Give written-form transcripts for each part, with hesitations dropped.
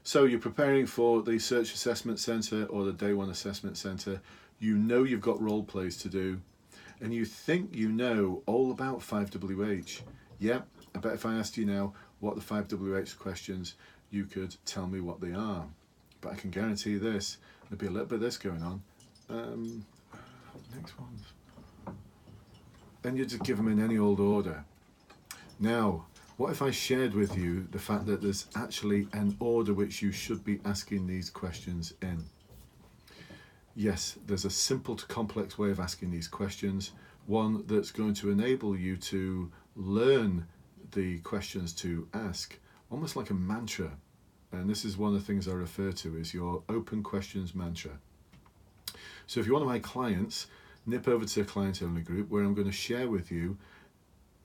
So you're preparing for the Search Assessment Centre or the Day 1 Assessment Centre. You know you've got role plays to do, and you think you know all about 5WH. Yeah, I bet if I asked you now what the 5WH questions, you could tell me what they are. But I can guarantee you this, there'll be a little bit of this going on. Next one. And you just give them in any old order. Now, what if I shared with you the fact that there's actually an order which you should be asking these questions in? Yes, there's a simple to complex way of asking these questions, one that's going to enable you to learn the questions to ask, almost like a mantra. And this is one of the things I refer to as your open questions mantra. So if you're one of my clients, nip over to the client only group where I'm going to share with you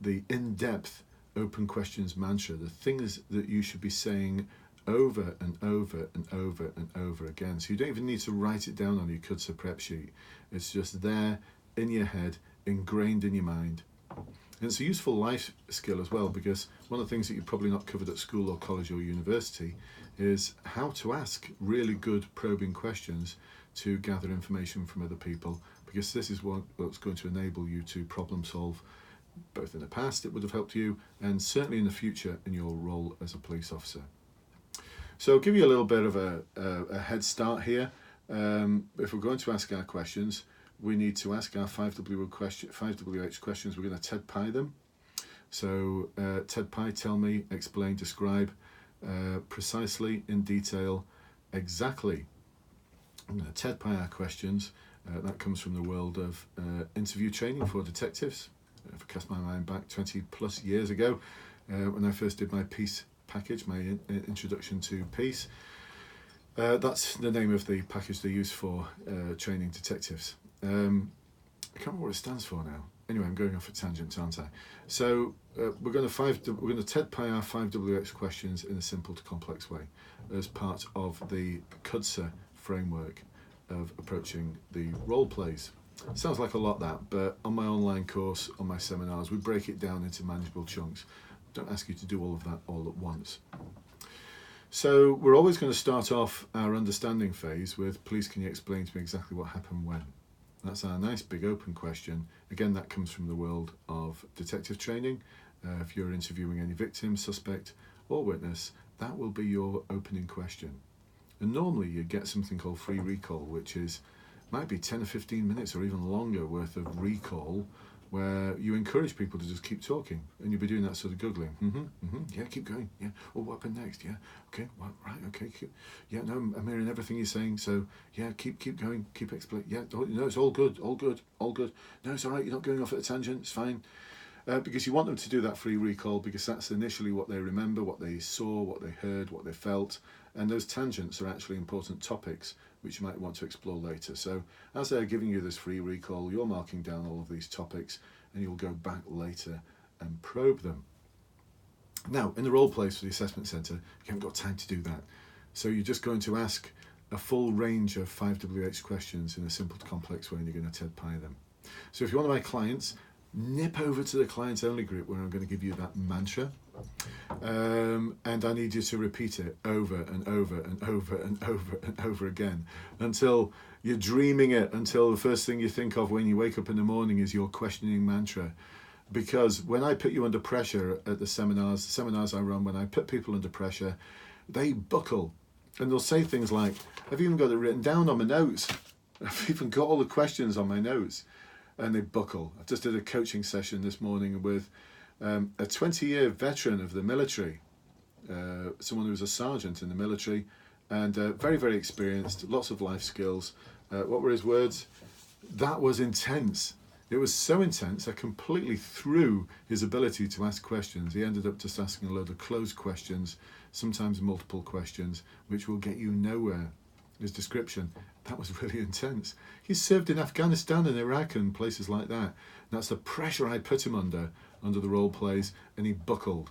the in-depth open questions mantra, the things that you should be saying over and over and over and over again. So you don't even need to write it down on your CUDSA prep sheet. It's just there in your head, ingrained in your mind. And it's a useful life skill as well, because one of the things that you've probably not covered at school or college or university is how to ask really good probing questions to gather information from other people, because this is what's going to enable you to problem solve. Both in the past it would have helped you, and certainly in the future in your role as a police officer. So I'll give you a little bit of a head start here. If we're going to ask our questions, we need to ask our 5WH questions. We're going to TED-PI them. So TED-PI, tell me, explain, describe, precisely, in detail, exactly. I'm going to TED-PI our questions. That comes from the world of interview training for detectives. If I cast my mind back 20 plus years ago, when I first did my peace package, my introduction to peace. That's the name of the package they use for training detectives. I can't remember what it stands for now. Anyway, I'm going off a tangent, aren't I? So we're going to TED-PI our 5WH questions in a simple to complex way as part of the CUDSA framework of approaching the role plays. Sounds like a lot, that, but on my online course, on my seminars, we break it down into manageable chunks. Don't ask you to do all of that all at once. So we're always going to start off our understanding phase with, please can you explain to me exactly what happened when? That's our nice big open question. Again, that comes from the world of detective training. If you're interviewing any victim, suspect or witness, that will be your opening question. And normally you get something called free recall, which might be 10 or 15 minutes or even longer worth of recall, where you encourage people to just keep talking, and you'll be doing that sort of googling. Yeah, keep going. Yeah. Oh, what happened next? Yeah. Okay. Well, right. Okay. Yeah. No, I'm hearing everything you're saying. So yeah, keep going. Keep explaining. Yeah. No, it's all good. All good. All good. No, it's all right. You're not going off at a tangent. It's fine. Because you want them to do that free recall, because that's initially what they remember, what they saw, what they heard, what they felt, and those tangents are actually important topics which you might want to explore later. So as they're giving you this free recall, you're marking down all of these topics, and you'll go back later and probe them. Now, in the role plays for the assessment centre, you haven't got time to do that. So you're just going to ask a full range of 5WH questions in a simple to complex way, and you're going to TED-PI them. So if you're one of my clients, nip over to the clients only group where I'm going to give you that mantra, and I need you to repeat it over and over and over and over and over again until you're dreaming it, until the first thing you think of when you wake up in the morning is your questioning mantra. Because when I put you under pressure at the seminars I run, when I put people under pressure, they buckle, and they'll say things like, I've even got it written down on my notes, I've even got all the questions on my notes. And they buckle. I just did a coaching session this morning with a 20-year veteran of the military, someone who was a sergeant in the military, and very, very experienced, lots of life skills. What were his words? That was intense. It was so intense, I completely threw his ability to ask questions. He ended up just asking a load of closed questions, sometimes multiple questions, which will get you nowhere. His description, that was really intense. He served in Afghanistan and Iraq and places like that. And that's the pressure I put him under the role plays, and he buckled.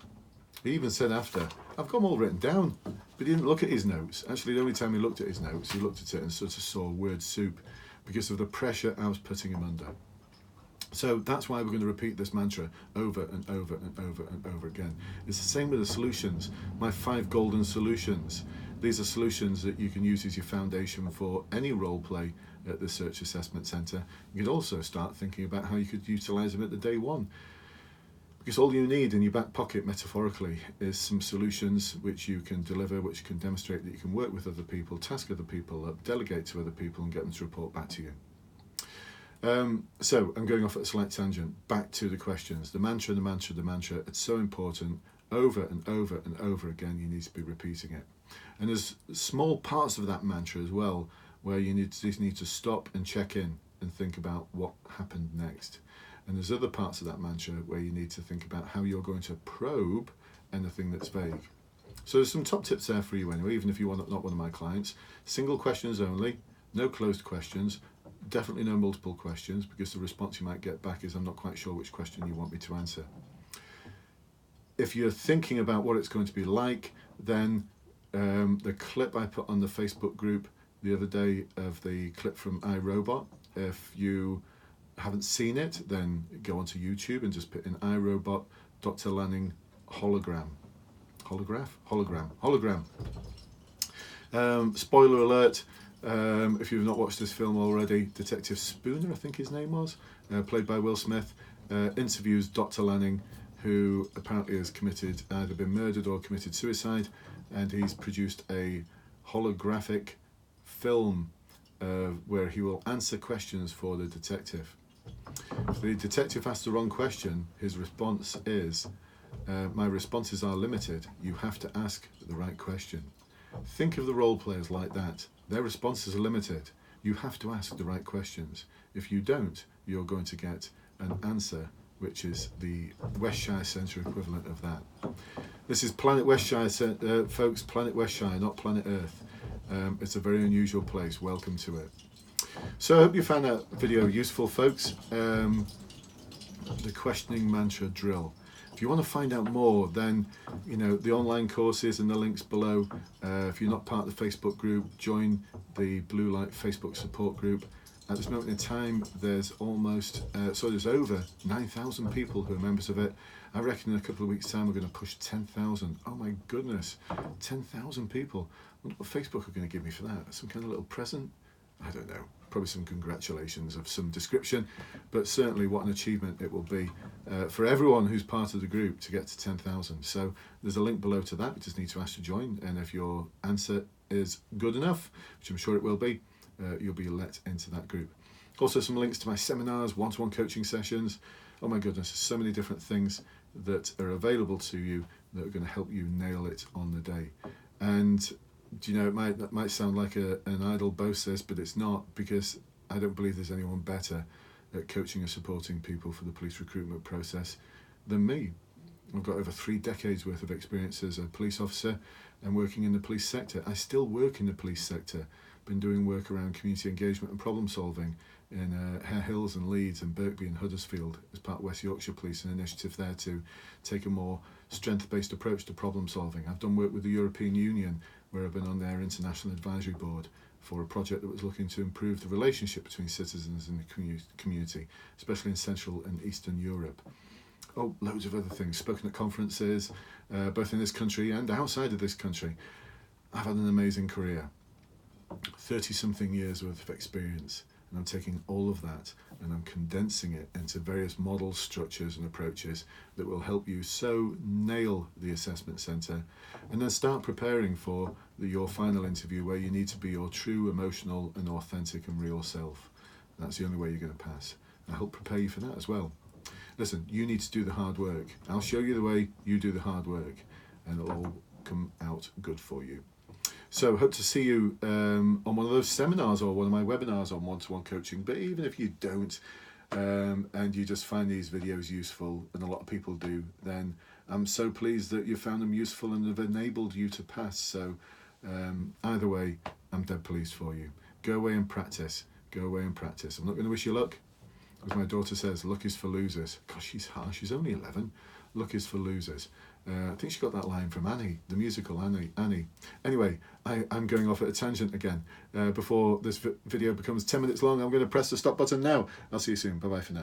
He even said after, I've got them all written down, but he didn't look at his notes. Actually, the only time he looked at his notes, he looked at it and sort of saw word soup because of the pressure I was putting him under. So that's why we're going to repeat this mantra over and over and over and over again. It's the same with the solutions, my 5 golden solutions. These are solutions that you can use as your foundation for any role play at the Search Assessment Centre. You could also start thinking about how you could utilise them at the day one. Because all you need in your back pocket, metaphorically, is some solutions which you can deliver, which can demonstrate that you can work with other people, task other people, delegate to other people and get them to report back to you. So I'm going off at a slight tangent. Back to the questions. The mantra, the mantra, the mantra. It's so important. Over and over and over again, you need to be repeating it. And there's small parts of that mantra as well, where you need to stop and check in and think about what happened next. And there's other parts of that mantra where you need to think about how you're going to probe anything that's vague. So there's some top tips there for you anyway, even if you're not one of my clients. Single questions only, no closed questions, definitely no multiple questions, because the response you might get back is, I'm not quite sure which question you want me to answer. If you're thinking about what it's going to be like, then the clip I put on the Facebook group the other day of the clip from iRobot, if you haven't seen it, then go onto YouTube and just put in iRobot Dr. Lanning hologram. Hologram. Spoiler alert, if you've not watched this film already, Detective Spooner, I think his name was, played by Will Smith, interviews Dr. Lanning, who apparently has either been murdered or committed suicide, and he's produced a holographic film where he will answer questions for the detective. If the detective asks the wrong question, his response is, my responses are limited, you have to ask the right question. Think of the role players like that. Their responses are limited. You have to ask the right questions. If you don't, you're going to get an answer which is the Westshire Centre equivalent of that. This is Planet Westshire, folks, Planet Westshire, not Planet Earth. It's a very unusual place. Welcome to it. So I hope you found that video useful, folks. The questioning mantra drill. If you want to find out more, then the online courses and the links below. If you're not part of the Facebook group, join the Blue Light Facebook support group. At this moment in time, there's there's over 9,000 people who are members of it. I reckon in a couple of weeks' time we're going to push 10,000. Oh my goodness, 10,000 people. I wonder what Facebook are going to give me for that. Some kind of little present? I don't know. Probably some congratulations of some description, but certainly what an achievement it will be for everyone who's part of the group to get to 10,000. So there's a link below to that. You just need to ask to join, and if your answer is good enough, which I'm sure it will be, you'll be let into that group. Also some links to my seminars, one-to-one coaching sessions. Oh my goodness, there's so many different things that are available to you that are going to help you nail it on the day. And it might sound like an idle boast this, but it's not, because I don't believe there's anyone better at coaching and supporting people for the police recruitment process than me. I've got over 3 decades worth of experience as a police officer and working in the police sector. I still work in the police sector. Been doing work around community engagement and problem solving in Hare Hills and Leeds and Birkby and Huddersfield as part of West Yorkshire Police, an initiative there to take a more strength-based approach to problem solving. I've done work with the European Union, where I've been on their International Advisory Board for a project that was looking to improve the relationship between citizens and the community, especially in Central and Eastern Europe. Oh, loads of other things. Spoken at conferences, both in this country and outside of this country. I've had an amazing career. 30-something years worth of experience, and I'm taking all of that and I'm condensing it into various models, structures and approaches that will help you so nail the assessment centre, and then start preparing for your final interview, where you need to be your true, emotional and authentic and real self. And that's the only way you're going to pass. I help prepare you for that as well. Listen, you need to do the hard work. I'll show you the way, you do the hard work, and it'll all come out good for you. So hope to see you on one of those seminars or one of my webinars on one-to-one coaching. But even if you don't, and you just find these videos useful, and a lot of people do, then I'm so pleased that you found them useful and have enabled you to pass. So either way, I'm dead pleased for you. Go away and practice. Go away and practice. I'm not going to wish you luck. As my daughter says, luck is for losers. Gosh, she's harsh. She's only 11. Luck is for losers. I think she got that line from Annie, the musical Annie. Anyway, I'm going off at a tangent again. Before this video becomes 10 minutes long, I'm going to press the stop button now. I'll see you soon. Bye-bye for now.